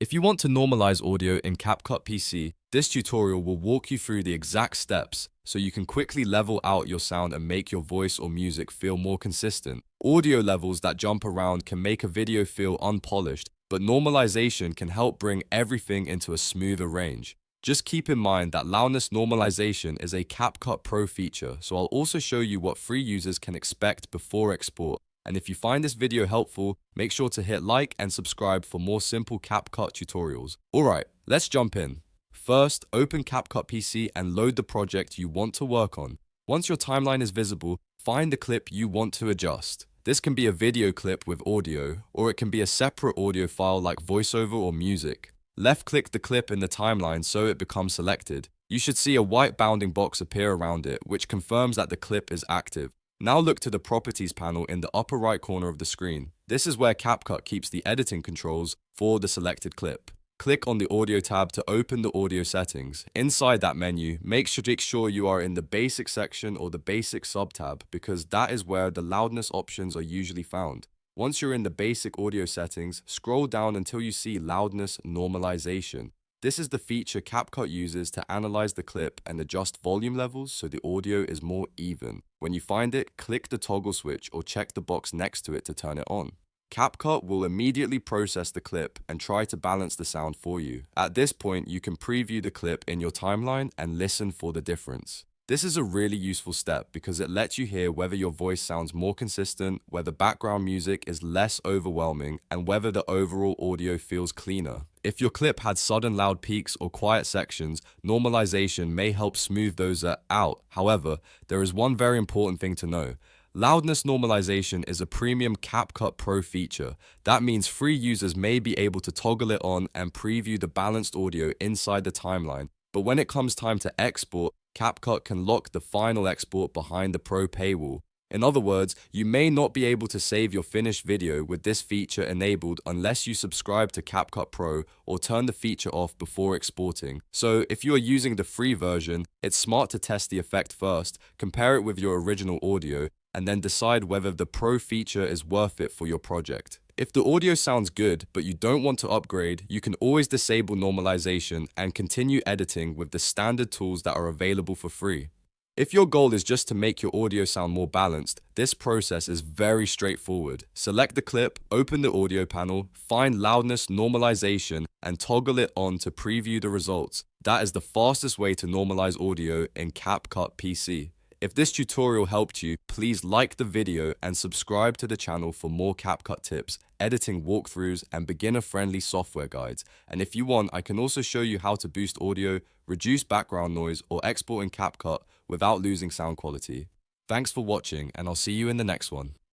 If you want to normalize audio in CapCut PC, this tutorial will walk you through the exact steps so you can quickly level out your sound and make your voice or music feel more consistent. Audio levels that jump around can make a video feel unpolished, but normalization can help bring everything into a smoother range. Just keep in mind that Loudness Normalization is a CapCut Pro feature, so I'll also show you what free users can expect before export. And if you find this video helpful, make sure to hit like and subscribe for more simple CapCut tutorials. Alright, let's jump in. First, open CapCut PC and load the project you want to work on. Once your timeline is visible, find the clip you want to adjust. This can be a video clip with audio, or it can be a separate audio file like voiceover or music. Left-click the clip in the timeline so it becomes selected. You should see a white bounding box appear around it, which confirms that the clip is active. Now look to the Properties panel in the upper right corner of the screen. This is where CapCut keeps the editing controls for the selected clip. Click on the Audio tab to open the audio settings. Inside that menu, make sure you are in the Basic section or the Basic sub-tab, because that is where the loudness options are usually found. Once you're in the basic audio settings, scroll down until you see Loudness Normalization. This is the feature CapCut uses to analyze the clip and adjust volume levels so the audio is more even. When you find it, click the toggle switch or check the box next to it to turn it on. CapCut will immediately process the clip and try to balance the sound for you. At this point, you can preview the clip in your timeline and listen for the difference. This is a really useful step because it lets you hear whether your voice sounds more consistent, whether background music is less overwhelming, and whether the overall audio feels cleaner. If your clip had sudden loud peaks or quiet sections, normalization may help smooth those out. However, there is one very important thing to know. Loudness Normalization is a premium CapCut Pro feature. That means free users may be able to toggle it on and preview the balanced audio inside the timeline. But when it comes time to export, CapCut can lock the final export behind the Pro paywall. In other words, you may not be able to save your finished video with this feature enabled unless you subscribe to CapCut Pro or turn the feature off before exporting. So if you are using the free version, it's smart to test the effect first, compare it with your original audio, and then decide whether the Pro feature is worth it for your project. If the audio sounds good, but you don't want to upgrade, you can always disable normalization and continue editing with the standard tools that are available for free. If your goal is just to make your audio sound more balanced, this process is very straightforward. Select the clip, open the audio panel, find Loudness Normalization, and toggle it on to preview the results. That is the fastest way to normalize audio in CapCut PC. If this tutorial helped you, please like the video and subscribe to the channel for more CapCut tips, editing walkthroughs, and beginner-friendly software guides. And if you want, I can also show you how to boost audio, reduce background noise, or export in CapCut without losing sound quality. Thanks for watching, and I'll see you in the next one.